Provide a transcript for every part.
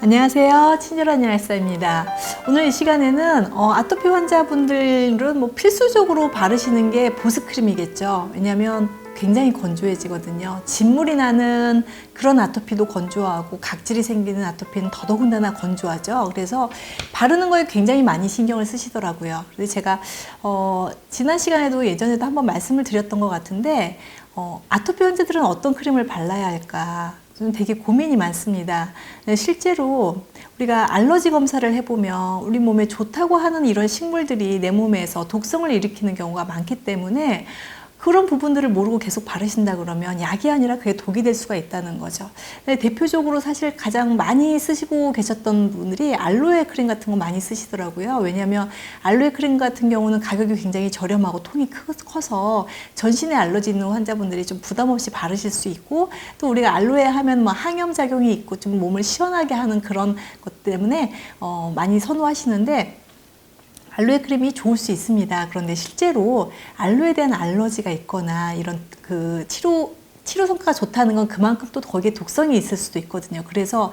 안녕하세요. 친절한 약사입니다. 오늘 이 시간에는 아토피 환자분들은 필수적으로 바르시는 게 보습크림이겠죠. 왜냐하면 굉장히 건조해지거든요. 진물이 나는 그런 아토피도 건조하고 각질이 생기는 아토피는 더더군다나 건조하죠. 그래서 바르는 거에 굉장히 많이 신경을 쓰시더라고요. 그래서 제가 지난 시간에도 예전에도 한번 말씀을 드렸던 것 같은데 아토피 환자들은 어떤 크림을 발라야 할까? 저는 되게 고민이 많습니다. 실제로 우리가 알러지 검사를 해보면 우리 몸에 좋다고 하는 이런 식물들이 내 몸에서 독성을 일으키는 경우가 많기 때문에 그런 부분들을 모르고 계속 바르신다 그러면 약이 아니라 그게 독이 될 수가 있다는 거죠. 대표적으로 사실 가장 많이 쓰시고 계셨던 분들이 알로에 크림 같은 거 많이 쓰시더라고요. 왜냐하면 알로에 크림 같은 경우는 가격이 굉장히 저렴하고 통이 커서 전신에 알러지 있는 환자분들이 좀 부담 없이 바르실 수 있고, 또 우리가 알로에 하면 항염작용이 있고 좀 몸을 시원하게 하는 그런 것 때문에 많이 선호하시는데, 알로에 크림이 좋을 수 있습니다. 그런데 실제로 알로에에 대한 알러지가 있거나 이런 치료 성과가 좋다는 건 그만큼 또 거기에 독성이 있을 수도 있거든요. 그래서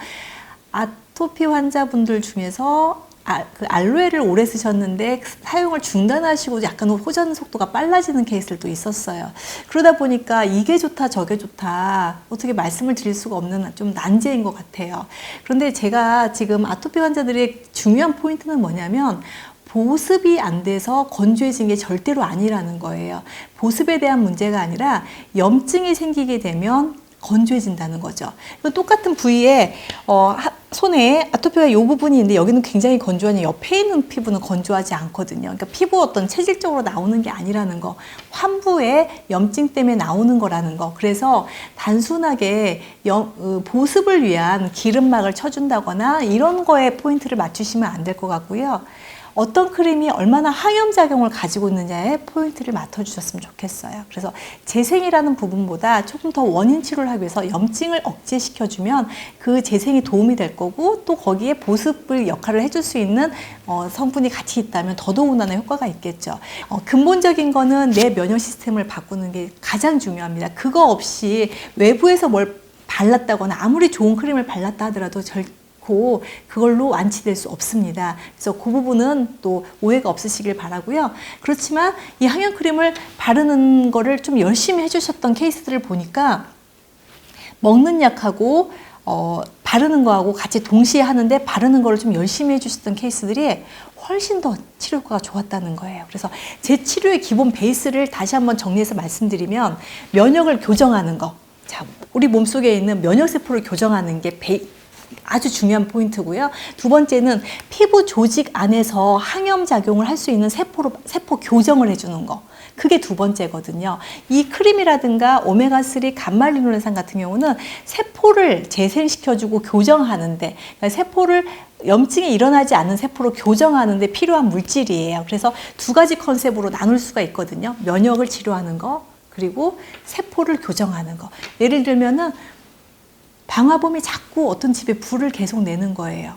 아토피 환자분들 중에서 알로에를 오래 쓰셨는데 사용을 중단하시고 약간 호전 속도가 빨라지는 케이스들도 있었어요. 그러다 보니까 이게 좋다 저게 좋다 어떻게 말씀을 드릴 수가 없는 좀 난제인 것 같아요. 그런데 제가 지금 아토피 환자들의 중요한 포인트는 뭐냐면, 보습이 안 돼서 건조해진 게 절대로 아니라는 거예요. 보습에 대한 문제가 아니라 염증이 생기게 되면 건조해진다는 거죠. 똑같은 부위에 손에 아토피가 이 부분이 있는데 여기는 굉장히 건조하니 옆에 있는 피부는 건조하지 않거든요. 그러니까 피부 어떤 체질적으로 나오는 게 아니라는 거, 환부에 염증 때문에 나오는 거라는 거. 그래서 단순하게 보습을 위한 기름막을 쳐준다거나 이런 거에 포인트를 맞추시면 안 될 것 같고요. 어떤 크림이 얼마나 항염작용을 가지고 있느냐에 포인트를 맞춰주셨으면 좋겠어요. 그래서 재생이라는 부분보다 조금 더 원인 치료를 하기 위해서 염증을 억제시켜주면 그 재생이 도움이 될 거고, 또 거기에 보습을 역할을 해줄 수 있는 성분이 같이 있다면 더더군다나 효과가 있겠죠. 근본적인 거는 내 면역 시스템을 바꾸는 게 가장 중요합니다. 그거 없이 외부에서 뭘 발랐다거나 아무리 좋은 크림을 발랐다 하더라도 그걸로 완치될 수 없습니다. 그래서 그 부분은 또 오해가 없으시길 바라고요. 그렇지만 이 항염크림을 바르는 거를 좀 열심히 해주셨던 케이스들을 보니까 먹는 약하고 바르는 거하고 같이 동시에 하는데 바르는 거를 좀 열심히 해주셨던 케이스들이 훨씬 더 치료 효과가 좋았다는 거예요. 그래서 제 치료의 기본 베이스를 다시 한번 정리해서 말씀드리면, 면역을 교정하는 거. 자, 우리 몸속에 있는 면역세포를 교정하는 게 아주 중요한 포인트고요. 두 번째는 피부 조직 안에서 항염작용을 할 수 있는 세포 교정을 해주는 거. 그게 두 번째거든요. 이 크림이라든가 오메가3 감말리노렌산 같은 경우는 세포를 재생시켜주고 교정하는데, 그러니까 염증이 일어나지 않는 세포로 교정하는데 필요한 물질이에요. 그래서 두 가지 컨셉으로 나눌 수가 있거든요. 면역을 치료하는 거, 그리고 세포를 교정하는 거. 예를 들면은 방화범이 자꾸 어떤 집에 불을 계속 내는 거예요.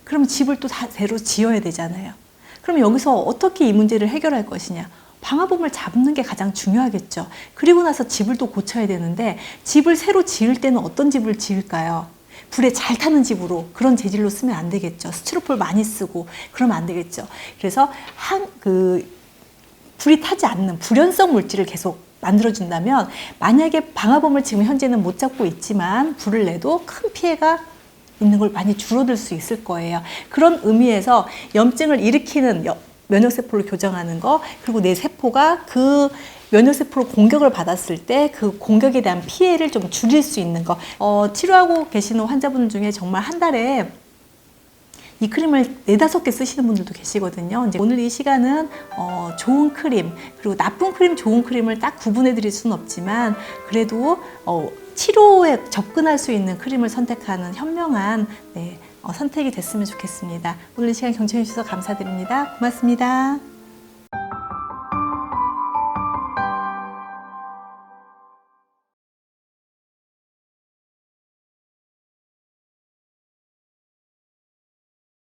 그럼 집을 또 새로 지어야 되잖아요. 그럼 여기서 어떻게 이 문제를 해결할 것이냐? 방화범을 잡는 게 가장 중요하겠죠. 그리고 나서 집을 또 고쳐야 되는데, 집을 새로 지을 때는 어떤 집을 지을까요? 불에 잘 타는 집으로, 그런 재질로 쓰면 안 되겠죠. 스티로폴 많이 쓰고 그러면 안 되겠죠. 그래서 불이 타지 않는 불연성 물질을 계속 만들어준다면, 만약에 방화범을 지금 현재는 못 잡고 있지만 불을 내도 큰 피해가 있는 걸 많이 줄어들 수 있을 거예요. 그런 의미에서 염증을 일으키는 면역세포를 교정하는 거, 그리고 내 세포가 그 면역세포로 공격을 받았을 때 그 공격에 대한 피해를 좀 줄일 수 있는 거. 치료하고 계시는 환자분 중에 정말 한 달에 이 크림을 4-5개 쓰시는 분들도 계시거든요. 이제 오늘 이 시간은 좋은 크림, 그리고 나쁜 크림, 좋은 크림을 딱 구분해 드릴 수는 없지만, 그래도 치료에 접근할 수 있는 크림을 선택하는 현명한 선택이 됐으면 좋겠습니다. 오늘 이 시간 경청해 주셔서 감사드립니다. 고맙습니다.